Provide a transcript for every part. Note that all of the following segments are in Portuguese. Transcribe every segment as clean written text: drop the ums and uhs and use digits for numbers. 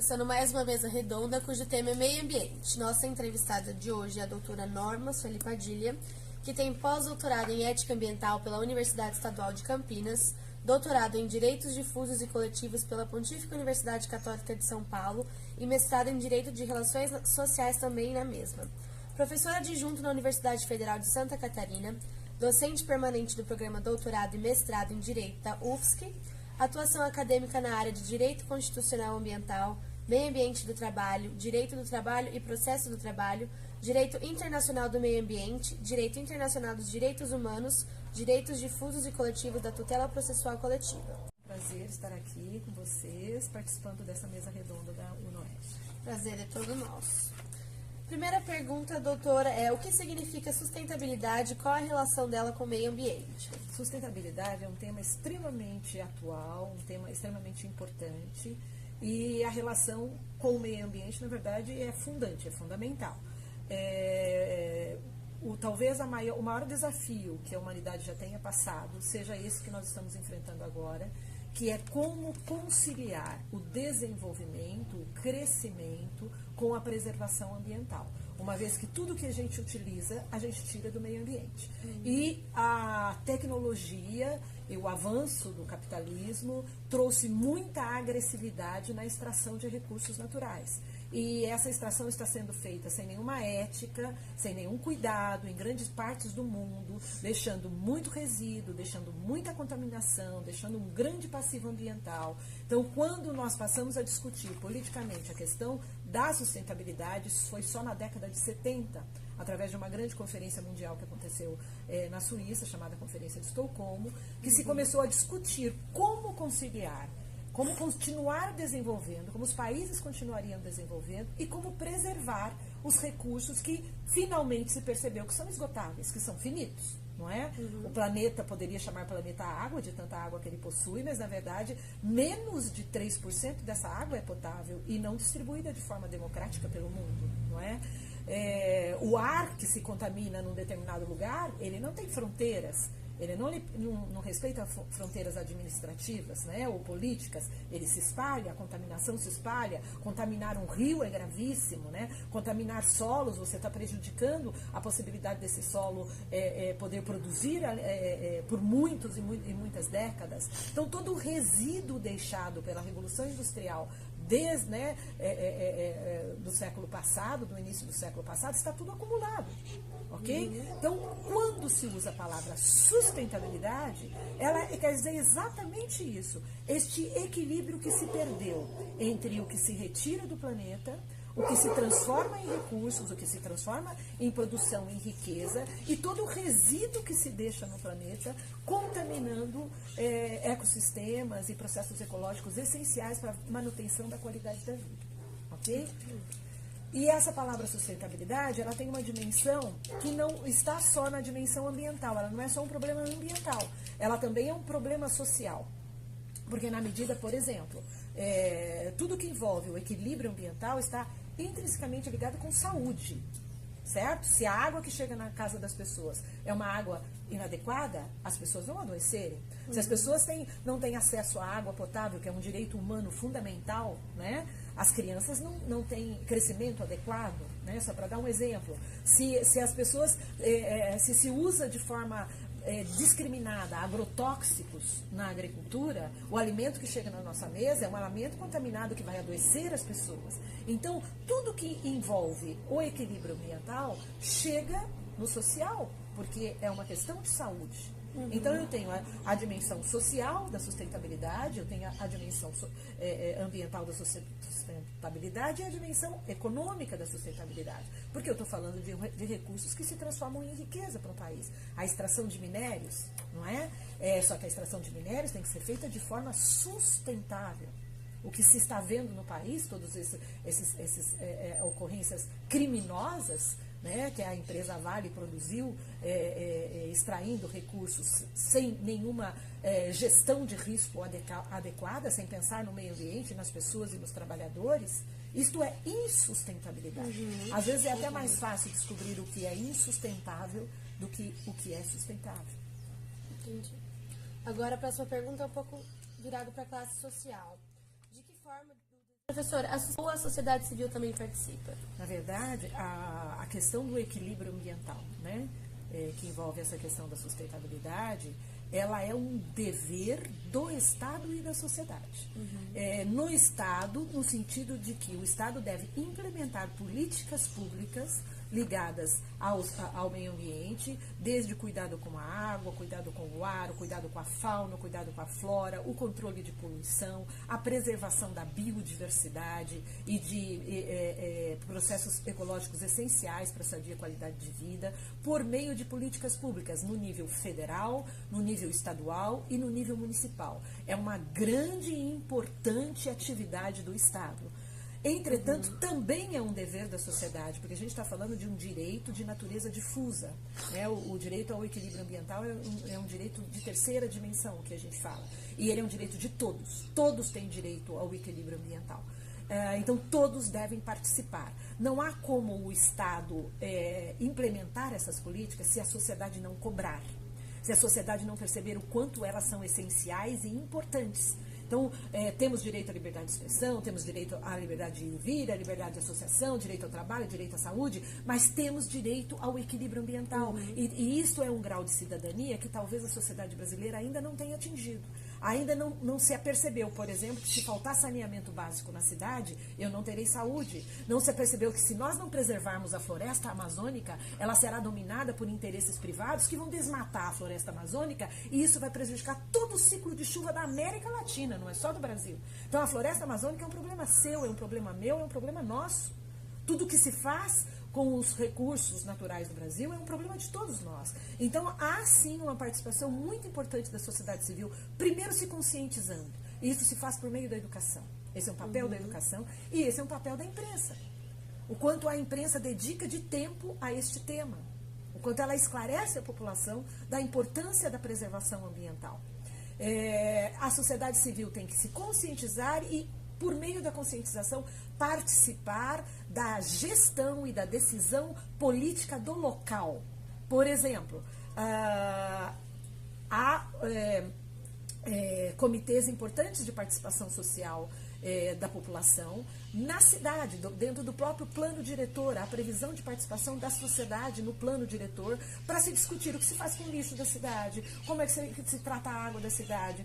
começando mais uma mesa redonda cujo tema é meio ambiente. Nossa entrevistada de hoje é a doutora Norma Sueli Padilha, que tem pós-doutorado em ética ambiental pela Universidade Estadual de Campinas, doutorado em direitos difusos e coletivos pela Pontífica Universidade Católica de São Paulo e mestrado em direito de relações sociais também na mesma. Professora adjunta na Universidade Federal de Santa Catarina, docente permanente do programa doutorado e mestrado em direito da UFSC, atuação acadêmica na área de Direito Constitucional Ambiental, Meio Ambiente do Trabalho, Direito do Trabalho e Processo do Trabalho, Direito Internacional do Meio Ambiente, Direito Internacional dos Direitos Humanos, Direitos Difusos e Coletivos da Tutela Processual Coletiva. Prazer estar aqui com vocês, participando dessa mesa redonda da UNOeste. Prazer é todo nosso. Primeira pergunta, doutora, é o que significa sustentabilidade e qual a relação dela com o meio ambiente? Sustentabilidade é um tema extremamente atual, um tema extremamente importante e a relação com o meio ambiente, na verdade, é fundante, é fundamental. Talvez o maior desafio que a humanidade já tenha passado seja esse que nós estamos enfrentando agora, que é como conciliar o desenvolvimento, o crescimento com a preservação ambiental. Uma vez que tudo que a gente utiliza, a gente tira do meio ambiente. E a tecnologia e o avanço do capitalismo trouxe muita agressividade na extração de recursos naturais. E essa extração está sendo feita sem nenhuma ética, sem nenhum cuidado, em grandes partes do mundo, deixando muito resíduo, deixando muita contaminação, deixando um grande passivo ambiental. Então, quando nós passamos a discutir politicamente a questão da sustentabilidade, isso foi só na década de 70, através de uma grande conferência mundial que aconteceu na Suíça, chamada Conferência de Estocolmo, que se começou a discutir como conciliar, como continuar desenvolvendo, como os países continuariam desenvolvendo e como preservar os recursos que finalmente se percebeu que são esgotáveis, que são finitos, não é? O planeta poderia chamar planeta água, de tanta água que ele possui, mas na verdade menos de 3% dessa água é potável e não distribuída de forma democrática pelo mundo, não é? O ar que se contamina num determinado lugar, ele não tem fronteiras. Ele não respeita fronteiras administrativas, né, ou políticas, ele se espalha, a contaminação se espalha, contaminar um rio é gravíssimo, né, contaminar solos, você está prejudicando a possibilidade desse solo poder produzir por muitos e muitas décadas. Então, todo o resíduo deixado pela Revolução Industrial desde do século passado, do início do século passado, está tudo acumulado, ok? Então, quando se usa a palavra sustentabilidade, ela quer dizer exatamente isso, este equilíbrio que se perdeu entre o que se retira do planeta, o que se transforma em recursos, o que se transforma em produção, em riqueza, e todo o resíduo que se deixa no planeta, contaminando ecossistemas e processos ecológicos essenciais para a manutenção da qualidade da vida. Ok? E essa palavra sustentabilidade, ela tem uma dimensão que não está só na dimensão ambiental, ela não é só um problema ambiental, ela também é um problema social. Porque na medida, por exemplo, tudo que envolve o equilíbrio ambiental está intrinsecamente ligado com saúde, certo? Se a água que chega na casa das pessoas é uma água inadequada, as pessoas vão adoecerem. Se as pessoas não têm acesso à água potável, que é um direito humano fundamental, né? As crianças não têm crescimento adequado, né? Só para dar um exemplo. Se as pessoas, se usa de forma discriminada agrotóxicos na agricultura, o alimento que chega na nossa mesa é um alimento contaminado que vai adoecer as pessoas. Então, tudo que envolve o equilíbrio ambiental chega no social, porque é uma questão de saúde. Então, eu tenho a dimensão social da sustentabilidade, eu tenho a dimensão ambiental da sustentabilidade e a dimensão econômica da sustentabilidade. Porque eu estou falando de recursos que se transformam em riqueza para um país. A extração de minérios, não é? Só que a extração de minérios tem que ser feita de forma sustentável. O que se está vendo no país, todas essas ocorrências criminosas, né, que a empresa Vale produziu, extraindo recursos sem nenhuma gestão de risco adequada, sem pensar no meio ambiente, nas pessoas e nos trabalhadores, isto é insustentabilidade. Às vezes é até mais fácil descobrir o que é insustentável do que o que é sustentável. Entendi. Agora, a próxima pergunta é um pouco virada para a classe social. De que forma Professora, ou a sociedade civil também participa? Na verdade, a questão do equilíbrio ambiental, né, que envolve essa questão da sustentabilidade, ela é um dever do Estado e da sociedade. No Estado, no sentido de que o Estado deve implementar políticas públicas ligadas ao meio ambiente, desde cuidado com a água, cuidado com o ar, cuidado com a fauna, cuidado com a flora, o controle de poluição, a preservação da biodiversidade e de processos ecológicos essenciais para a sadia qualidade de vida, por meio de políticas públicas no nível federal, no nível estadual e no nível municipal. É uma grande e importante atividade do Estado. Entretanto, também é um dever da sociedade, porque a gente está falando de um direito de natureza difusa. Né? O direito ao equilíbrio ambiental é um direito de terceira dimensão, que a gente fala. E ele é um direito de todos. Todos têm direito ao equilíbrio ambiental. Então, todos devem participar. Não há como o Estado implementar essas políticas se a sociedade não cobrar, se a sociedade não perceber o quanto elas são essenciais e importantes. Então, temos direito à liberdade de expressão, temos direito à liberdade de vir, à liberdade de associação, direito ao trabalho, direito à saúde, mas temos direito ao equilíbrio ambiental. E isso é um grau de cidadania que talvez a sociedade brasileira ainda não tenha atingido. Ainda não se apercebeu, por exemplo, que se faltar saneamento básico na cidade, eu não terei saúde. Não se apercebeu que se nós não preservarmos a floresta amazônica, ela será dominada por interesses privados que vão desmatar a floresta amazônica e isso vai prejudicar todo o ciclo de chuva da América Latina, não é só do Brasil. Então a floresta amazônica é um problema seu, é um problema meu, é um problema nosso. Tudo que se faz com os recursos naturais do Brasil é um problema de todos nós. Então, há sim uma participação muito importante da sociedade civil, primeiro se conscientizando. E isso se faz por meio da educação. Esse é um papel da educação e esse é um papel da imprensa. O quanto a imprensa dedica de tempo a este tema. O quanto ela esclarece a população da importância da preservação ambiental. A sociedade civil tem que se conscientizar e, por meio da conscientização, participar da gestão e da decisão política do local. Por exemplo, há comitês importantes de participação social da população na cidade, dentro do próprio plano diretor, a previsão de participação da sociedade no plano diretor para se discutir o que se faz com o lixo da cidade, como é que se trata a água da cidade,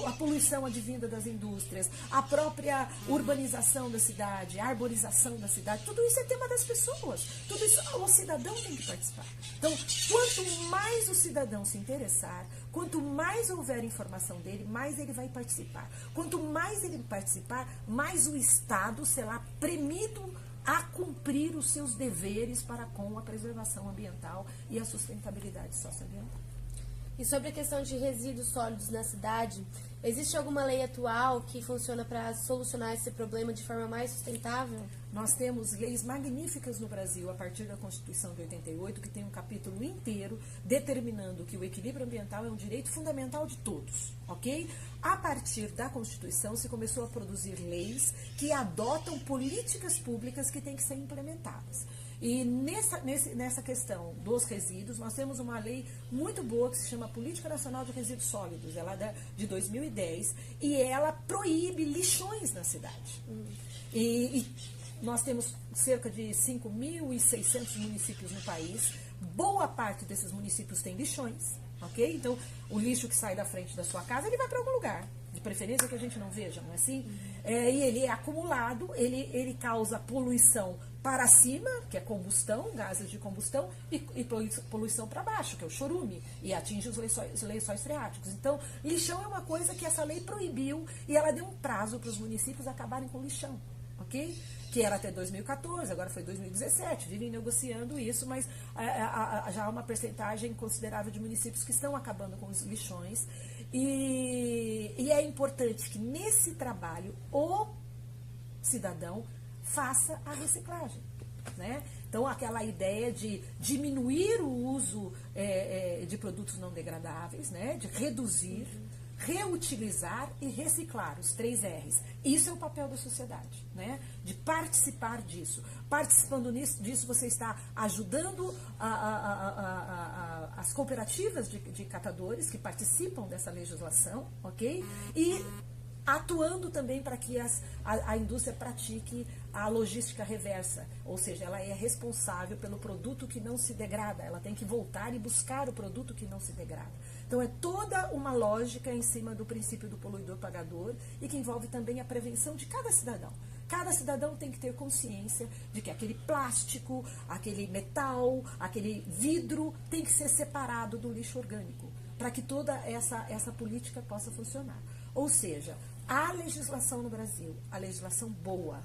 a poluição advinda das indústrias, a própria urbanização da cidade, a arborização da cidade, tudo isso é tema das pessoas, tudo isso o cidadão tem que participar. Então, quanto mais o cidadão se interessar, quanto mais houver informação dele, mais ele vai participar. Quanto mais ele participar, mais o Estado será premido a cumprir os seus deveres para com a preservação ambiental e a sustentabilidade socioambiental. E sobre a questão de resíduos sólidos na cidade, existe alguma lei atual que funciona para solucionar esse problema de forma mais sustentável? Nós temos leis magníficas no Brasil, a partir da Constituição de 88, que tem um capítulo inteiro determinando que o equilíbrio ambiental é um direito fundamental de todos, ok? A partir da Constituição se começou a produzir leis que adotam políticas públicas que têm que ser implementadas. E nessa questão dos resíduos, nós temos uma lei muito boa que se chama Política Nacional de Resíduos Sólidos, ela é de 2010, e ela proíbe lixões na cidade. E nós temos cerca de 5.600 municípios no país, boa parte desses municípios tem lixões, ok? Então, o lixo que sai da frente da sua casa, ele vai para algum lugar, de preferência que a gente não veja, não é assim? E ele é acumulado, ele causa poluição para cima, que é combustão, gases de combustão, e poluição para baixo, que é o chorume, e atinge os lençóis freáticos. Então, lixão é uma coisa que essa lei proibiu e ela deu um prazo para os municípios acabarem com lixão, ok? Que era até 2014, agora foi 2017, vivem negociando isso, mas já há uma percentagem considerável de municípios que estão acabando com os lixões. E é importante que nesse trabalho o cidadão faça a reciclagem, né? Então, aquela ideia de diminuir o uso de produtos não degradáveis, né? De reduzir, reutilizar e reciclar, os 3 R's. Isso é o papel da sociedade, né? De participar disso. Participando disso, você está ajudando as cooperativas de catadores que participam dessa legislação, ok? E atuando também para que a indústria pratique a logística reversa, ou seja, ela é responsável pelo produto que não se degrada, ela tem que voltar e buscar o produto que não se degrada. Então é toda uma lógica em cima do princípio do poluidor-pagador e que envolve também a prevenção de cada cidadão. Cada cidadão tem que ter consciência de que aquele plástico, aquele metal, aquele vidro tem que ser separado do lixo orgânico, para que toda essa política possa funcionar. Ou seja, há legislação no Brasil, a legislação boa,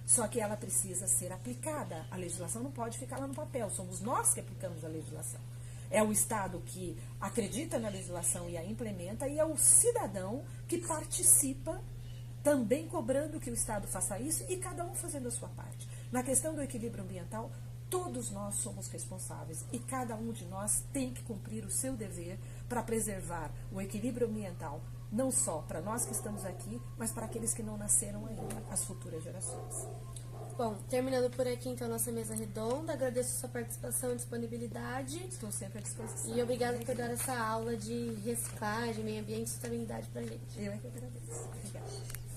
só que ela precisa ser aplicada. A legislação não pode ficar lá no papel, somos nós que aplicamos a legislação. É o Estado que acredita na legislação e a implementa, e é o cidadão que participa, também cobrando que o Estado faça isso e cada um fazendo a sua parte. Na questão do equilíbrio ambiental, todos nós somos responsáveis e cada um de nós tem que cumprir o seu dever para preservar o equilíbrio ambiental, não só para nós que estamos aqui, mas para aqueles que não nasceram ainda, as futuras gerações. Bom, terminando por aqui então nossa mesa redonda, agradeço a sua participação e disponibilidade. Estou sempre à disposição. E obrigada por dar essa aula de reciclagem, meio ambiente e sustentabilidade pra gente. Eu é que agradeço. Obrigada.